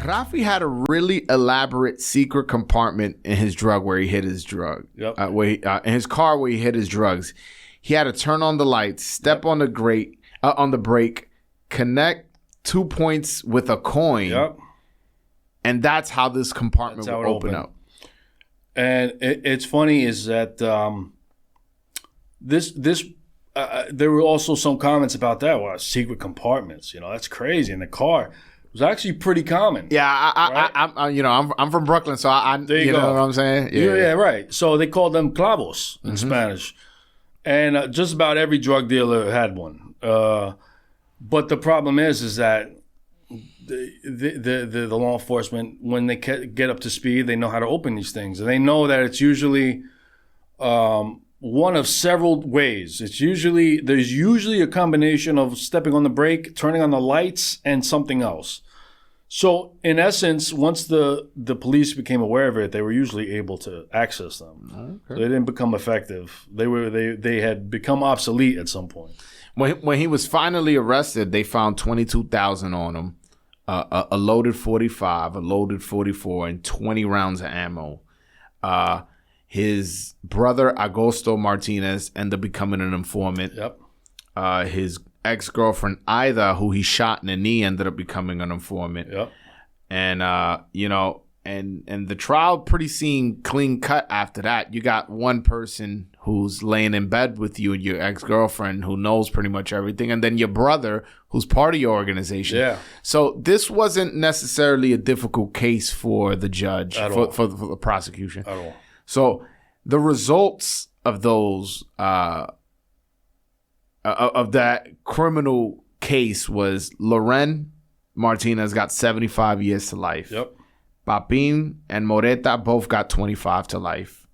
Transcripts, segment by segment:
Rafi had a really elaborate secret compartment in his drug where he hid his drug. Yep. In his car where he hid his drugs. He had to turn on the lights, step on the brake, connect 2 points with a coin. Yep. And that's how this compartment would open up. And it's funny is that there were also some comments about that. Wow, secret compartments, that's crazy. In the car, it was actually pretty common. Yeah, I'm from Brooklyn, so there you go. know what I'm saying? Yeah, right. So they called them clavos in Spanish, and just about every drug dealer had one. But the problem is that the law enforcement, when they get up to speed, they know how to open these things, and they know that it's usually one of several ways. There's usually a combination of stepping on the brake, turning on the lights, and something else. So in essence, once the police became aware of it, they were usually able to access them. Okay. So they didn't become effective. They had become obsolete at some point. When he was finally arrested, they found $22,000 on him, a loaded 45, a loaded 44, and 20 rounds of ammo. His brother, Augusto Martinez, ended up becoming an informant. Yep. His ex-girlfriend, Ida, who he shot in the knee, ended up becoming an informant. Yep. And, and the trial pretty seemed clean cut after that. You got one person who's laying in bed with you and your ex-girlfriend who knows pretty much everything. And then your brother who's part of your organization. Yeah. So this wasn't necessarily a difficult case for the judge, for the prosecution. At all. So the results of those of that criminal case was Loren Martinez got 75 years to life. Yep. Papin and Moreta both got 25 to life.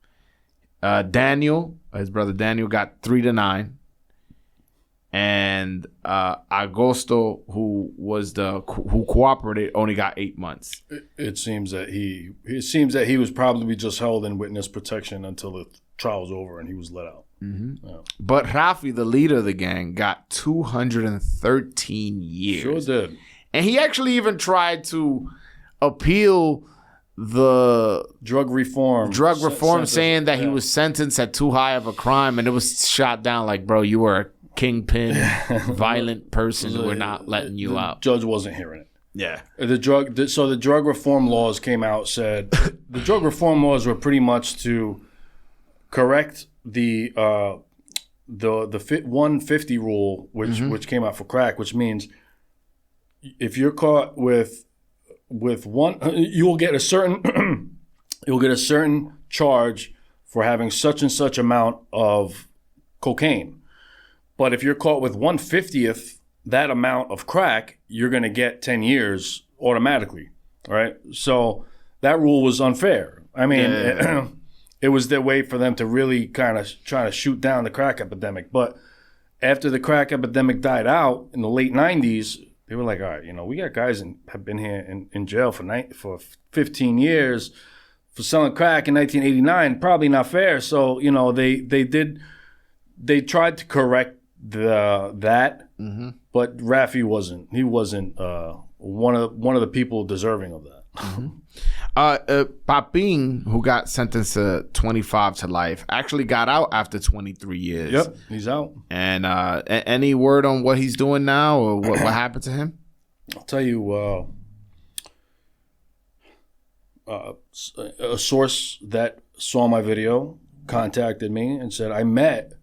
Daniel, his brother Daniel, got 3 to 9. And Augusto, who cooperated, only got 8 months. It seems that he was probably just held in witness protection until the trial was over and he was let out. Mm-hmm. Yeah. But Rafi, the leader of the gang, got 213 years. Sure did. And he actually even tried to appeal the drug reform saying that he was sentenced at too high of a crime, and it was shot down like, bro, you were a kingpin, violent person. We're not letting you out. Judge wasn't hearing it. Yeah. The drug reform laws came out, said the drug reform laws were pretty much to correct the 150 rule, which came out for crack, which means if you're caught with one, you will get a certain charge for having such and such amount of cocaine. But if you're caught with 1/50th that amount of crack, you're going to get 10 years automatically. All right. So that rule was unfair. I mean, it was their way for them to really kind of try to shoot down the crack epidemic. But after the crack epidemic died out in the late 90s, they were like, all right, we got guys have been here in jail for 15 years for selling crack in 1989. Probably not fair. So, they tried to correct that, but Rafi wasn't. He wasn't one of the people deserving of that. Papin, who got sentenced to 25 to life, actually got out after 23 years. Yep, he's out. And any word on what he's doing now or what happened to him? I'll tell you, a source that saw my video contacted me and said, I met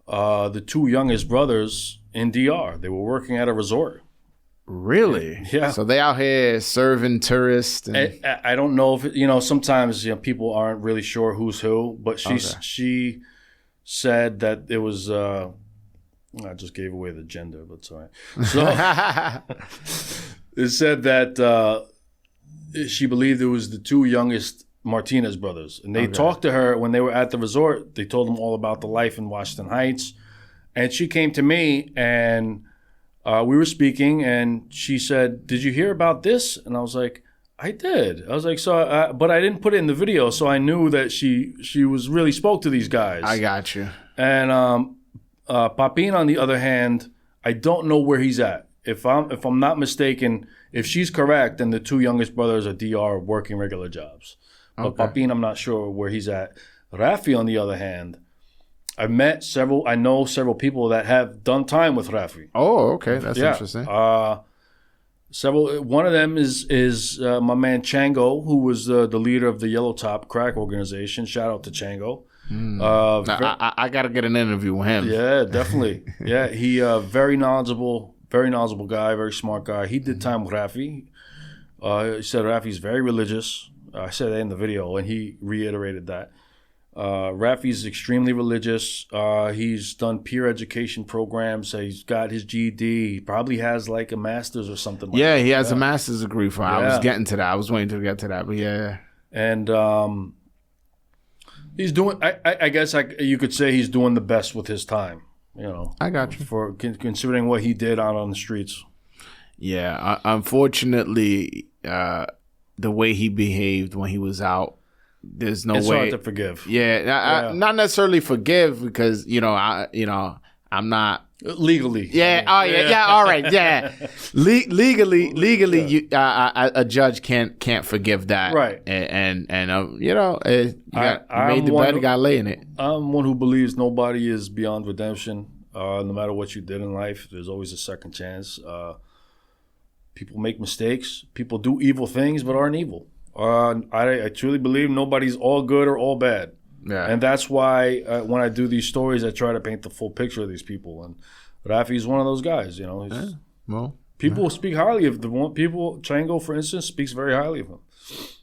the 2 youngest brothers in DR. They were working at a resort. Really? Yeah. So they out here serving tourists. And... I don't know if sometimes people aren't really sure who's who, but she said that it was. I just gave away the gender, but it's all right. So it said that she believed it was the 2 youngest Martinez brothers, and they talked to her when they were at the resort. They told them all about the life in Wasington Heights, and she came to me and. We were speaking, and she said, "Did you hear about this?" And I was like, "I did." I was like, "So, but I didn't put it in the video, so I knew that she was really spoke to these guys." I got you. And Papin, on the other hand, I don't know where he's at. if I'm not mistaken, if she's correct, then the two youngest brothers are DR working regular jobs. But Papin, I'm not sure where he's at. Rafi, on the other hand, I know several people that have done time with Rafi. Oh, okay, that's interesting. One of them is my man Chango, who was the leader of the Yellow Top Crack organization. Shout out to Chango. I got to get an interview with him. Yeah, definitely. Yeah, he very knowledgeable guy, very smart guy. He did time with Rafi. He said Rafi's very religious. I said that in the video, and he reiterated that. Rafi's extremely religious. He's done peer education programs. He's got his GED. He probably has like a master's or something like that. Yeah, he has a master's degree from I was getting to that. I was waiting to get to that, but yeah. And he's doing, I guess you could say he's doing the best with his time, you know. I got you. For considering what he did out on the streets. Yeah, unfortunately, the way he behaved when he was out, there's no way. It's hard to forgive. Yeah, not necessarily forgive because I'm not legally. Yeah. Oh yeah. All right. Yeah. Legally, a judge can't forgive that. Right. And you made the bed, you got to lay in it. I'm one who believes nobody is beyond redemption. No matter what you did in life, there's always a second chance. People make mistakes. People do evil things, but aren't evil. I truly believe nobody's all good or all bad. Yeah. And that's why when I do these stories, I try to paint the full picture of these people. And Rafi's one of those guys, you know. People speak highly of the one. Chango, for instance, speaks very highly of him.